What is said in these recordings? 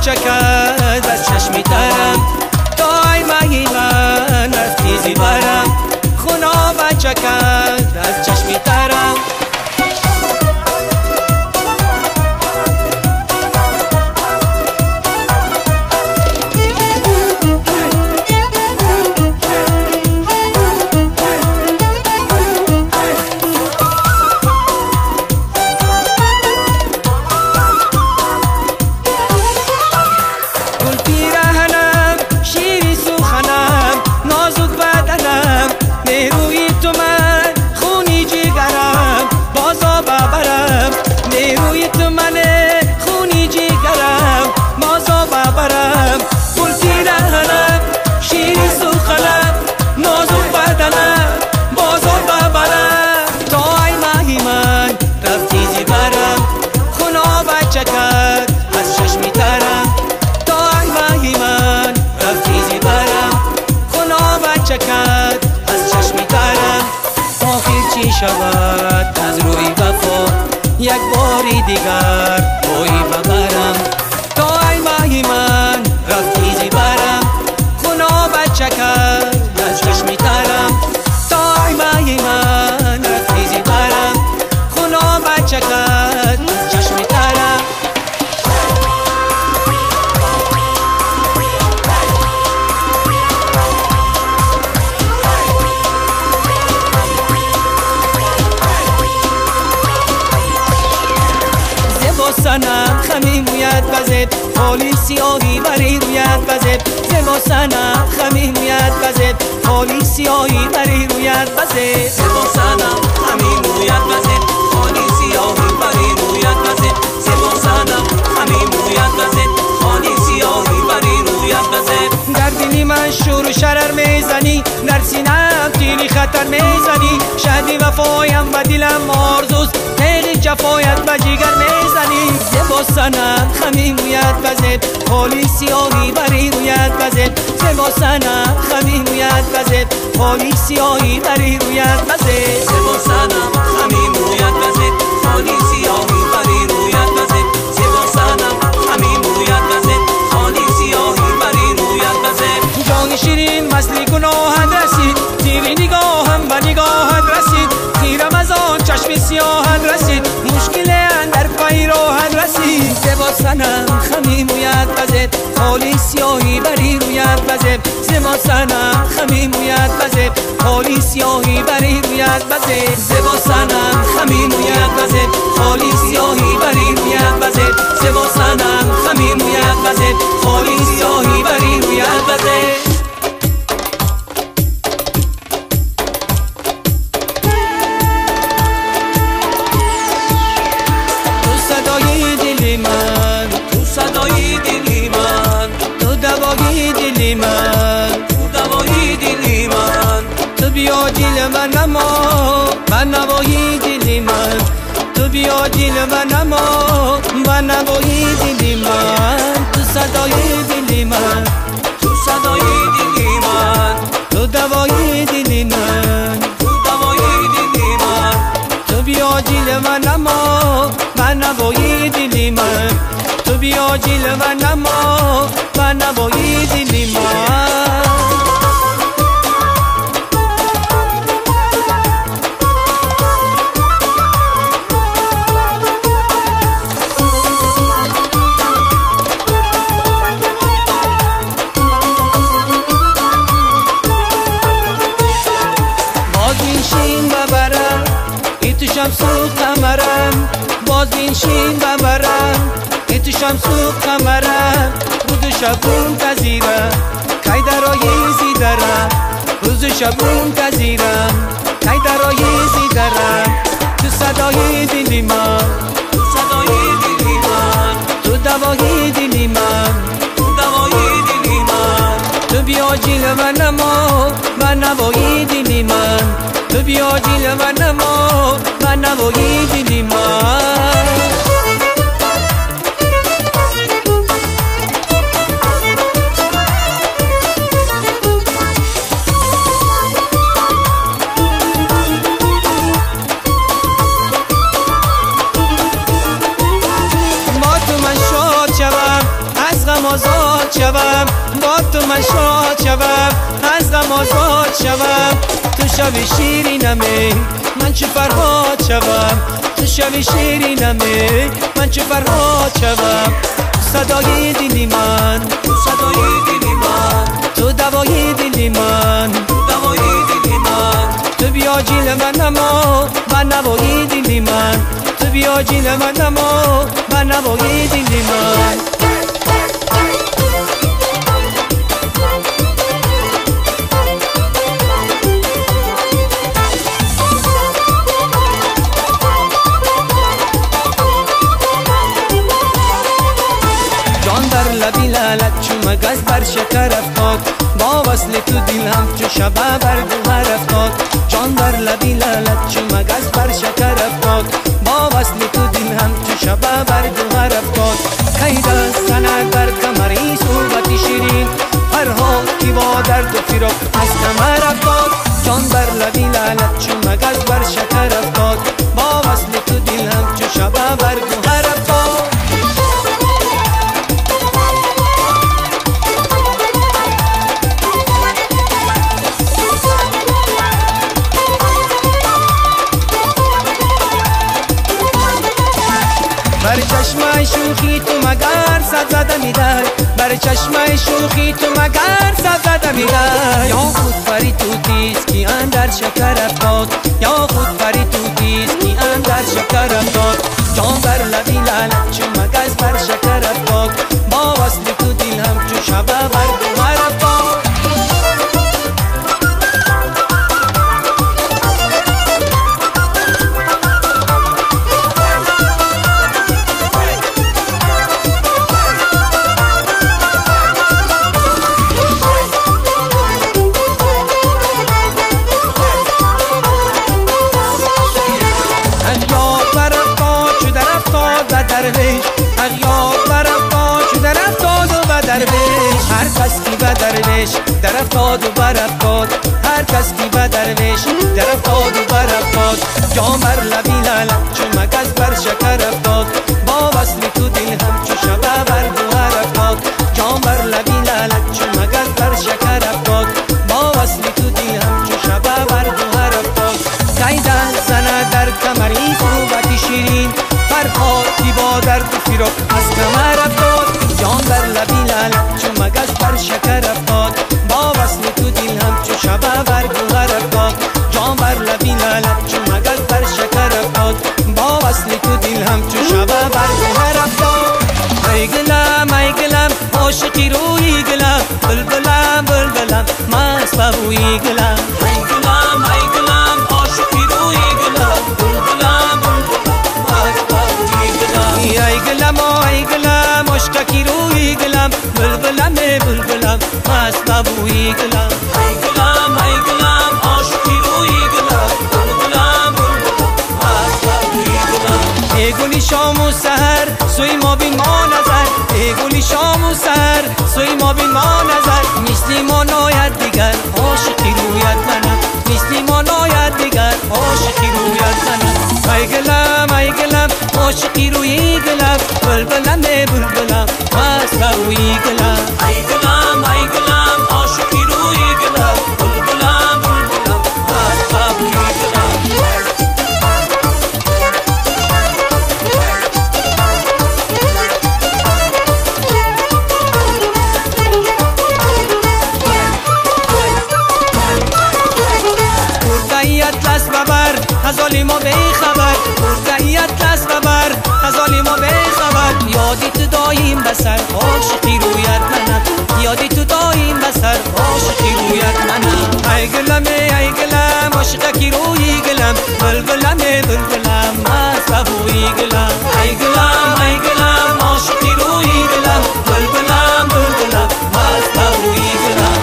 بچه کرد از چشمی ترم دای ماهی من رفتی برم خونا بچه کرد از چشمی ترم از چشمی ترم آخر چی شود از روی وفا یک باری دیگر بایی ببرم تا ای ماهی من رفتی برم خونا بچه کرد از چشمی ترم تا ای ماهی من رفتی برم خونا بچه کرد از چشمی ترم سنم خمی موید بزد خالی سیاهی بری روید بزد زبا سنم خمی موید بزد خالی سیاهی بری روید بزد زبا سنم خمی موید بزد خالی سیاهی بری روید بزد زبا سنم خمی موید بزد خالی سیاهی بری روید بزد در دلی من شور و شرر میزنی در سینم تیری خطر میزنی شهدی وفایم و دلم آرزوست تیغی جفایت و جگر میزنی زبا سنم خمی موید بزد خالی سیاهی بری روید بزد زبا سنم خمی موید بزد خالی سیاهی بری روید بزد زبا سنم خمی موید بزد خالی سیاهی بری روید بزد زبا سنم خمی موید بزد خالی سیاهی بری روید بزد جان شیرین مسلی گناهت رسید تیری نگاهم به نگاهت رسید تیرم از آن چشم سیاهت رسید مشکل اندر پای راحت رسید زبا سنم خمی موید بزد خالی سیاهی بری روید بزد زبا سنم خمی موید بزد خالی سیاهی بری روید بزد زبا سنم خمی موید بزد خالی سیاهی بری روید بزد زبا سنم خمی موید بزد خالی سیاهی بری روید بزد صدای دلی من تو دوای دلی من تو دوای دلی من تو بیا دل من اما من نوای دلی من تو بیا دل من اما من نوای دلی من تو صدای دلی من تو صدای دلی من تو دوای دلی من تو دوای دلی من تو بیا دل من اما من نوای دلی من تو بیا دل من اما من نوای دلی من شمس و قمرم باز این شین ببرم تو شمس و قمرم روز شبون پذیرم کی درای زیدرم روز شبون پذیرم کی درای زیدرم تو صدای دلی من تو صدای دلی من تو دوای دلی من تو دوای دلی من تو بیا جیل من اما من نوای دلی من تو بیا جیل من اما من نوای دلی من شاد شوم، با تو من شاد شوم، از غم آزاد شوم. تو شوی شیرینمه من چه فرهاد شوم، تو شوی شیرینمه من چه فرهاد شوم. صدای دلی من، صدای دلی من، تو دوای دلی من، دوای دلی من. تو بیا جیل من اما من نوای دلی من، تو بیا جیل من اما من نوای دلی من. لبی لالت چو مگس بر شکر افتاد، با وصل تو دلم چو شبه بر گوهر افتاد. جان در لبی لالت چو مگس بر شکر افتاد، با وصل تو دلم چو شبه بر گوهر افتاد. قید از سنگ بر کمری صحبتی شیرین، فرهاد کی با درد و فراق از کمر افتاد. جان در لبی لالت چو مگس بر شکر افتاد، با وصل تو دلم چو شبه بر گوهر افتاد. بر چشمه شوخی تو مگر صد زده میدر، بر چشمه شوخی تو مگر صد زده میدر. یا خود پری تو تیز کی اندر شکر افتاد، یا خود پری تو تیز کی اندر شکر افتاد. جان بر لبی لالت چو مگس بر شکر افتاد، با وصل تو دلم چو شبه بر گوهر افتاد. هر کس کی به درویش در افتاد و بر افتاد، هر کس کی به درویش در افتاد و بر افتاد. جان بر لبی لالت چو مگس بر شکر افتاد، با وصل تو دل هم چو شبه بر گوهر افتاد. جان بر لبی لالت چو مگس بر شکر افتاد، با وصل تو دل هم چو شبه بر گوهر افتاد. قیدن زند در کمری صحبتی شیرین، فرهاد کی با درد و فراق از کمر افتاد. جان بر لبی لالت چو مگس بر شکر افتاد، با وصل تو دل هم چو شبه بر گوهر افتاد. جان بر لبی لالت چو مگس بر شکر افتاد، با وصل تو دل هم چو شبه بر گوهر افتاد. ای گلم ای گلم عاشقی روی گلم، بلبلم بلبلم مست بوی گلم. ای گلم ای گلم عاشقی روی گلم، بلبلم بلبلم مست بوی گلم. ای گلم ای گلم عاشقی روی گلم، بلبلم بلبلم مست بوی گلم. ای گلم ای گلم عاشقی روی گلم، بلبلم بلبلم مست بوی گلم. ای گلی شام و سحر سوی ما بین ما نظر، ای گلی شام و سحر سوی ما بین ما نظر. مثل ما ناید دیگر عاشقی رویت منم، مثل ما ناید دیگر عاشقی رویت منم. ای گلم ای گلم عاشقی روی گلم، بلبلم بلبلم مست بوی گلم. ای گلم ای گلم عاشقی روی گلم، بلبلم بلبلم مست بوی گلم. اطلس ببر غزال ما به خبر، برده اطلس ببر غزال ما به خبر. یادی تو دایم بسر عاشقی رویت منم، یادی تو دایم بسر عاشقی رویت منم. ای گلم ای گلم عاشقی روی گلم، بلبلم بلبلم مست بوی گلم. ای گلم ای گلم عاشقی روی گلم، بلبلم بلبلم مست بوی گلم.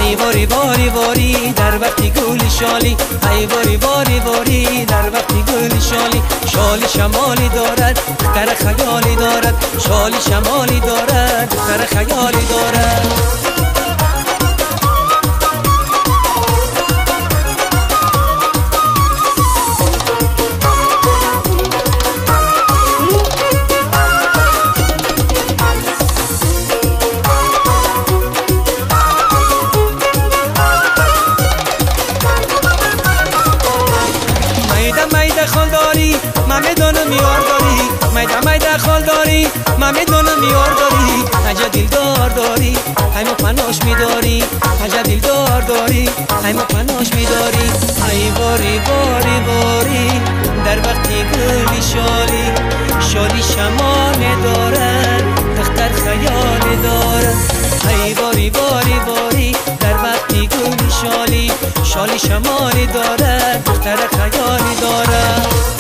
ای باری باری باری در وقتی گل شالی، ای باری باری باری در وقتی گل شالی. شال شمالی دارد دختر خیالی دارد، شال شمالی دارد دختر خیالی دارد. همه دانم یار داری عجب دلدار داری همه پناش میداری عجب دلدار داری همه پناش میداری ای باری باری باری در وقتی گلی شالی شالی شمال دارد دختر خیال دارد ای باری باری باری در وقتی گلی شالی شالی شمال دارد دختر خیال دارد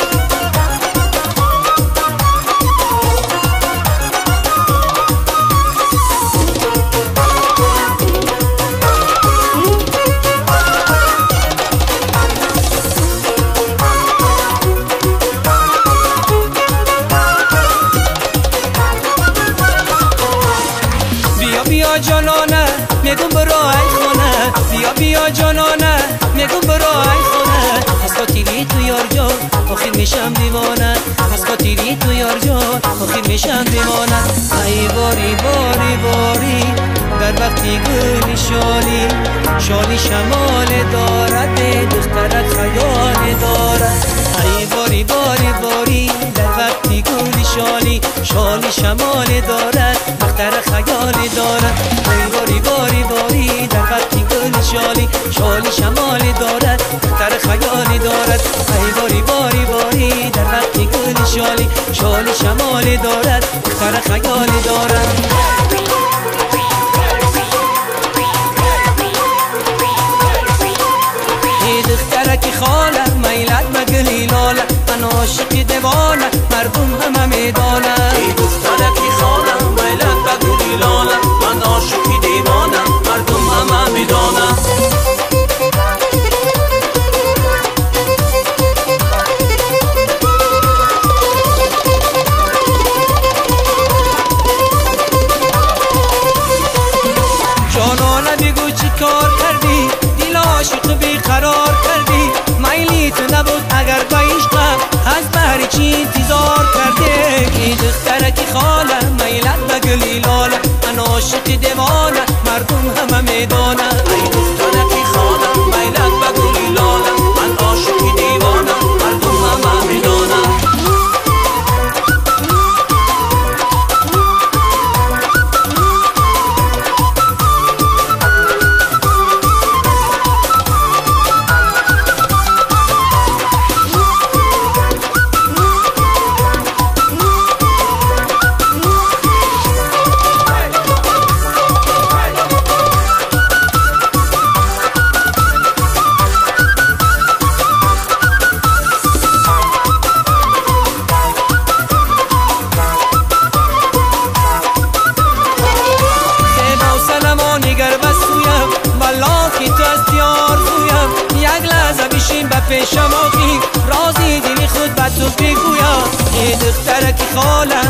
بیا جانانه میگم برو ای خانه بیا بیا جانانه میگم برو ای خانه از خاطری تو یار جان آخر میشم دیوانه از خاطری تو یار جان آخر میشم دیوانه ای باری باری باری در وقتی گلی شالی شالی شمال دارد به دخترت خیال دارد ای باری باری باری در وقتی گلی شالی شالی شمال دارد دختر خیال دارد ای باری باری باری در وقتی گلی شالی شالی شمال دارد دختر خیال دارد ای باری باری باری در وقتی گلی شالی شالی شمال دارد دختر خیال دارد دخترکی خاله میلت مگلی لاله من عاشق دیوانه مردم همه میدانه ای دخترکی خاله میلت مگلی لاله من عاشق دیوانه مردم همه میدانه جانانه بگو چی کار کردی دل عاشق بیقرار کردی میلی تو نبود اگر با عشقم از بهر چی انتظار کرده ای دخترکی خاله میلت بگلی لاله من عاشق دیوانه مردم همه میدانه ای دخترکی خاله میلت بگلی لاله من عاشق دیوانه مردم همه میدانه پیشم آخی رازی دلی خود به تو بگویم ای دخترکی خاله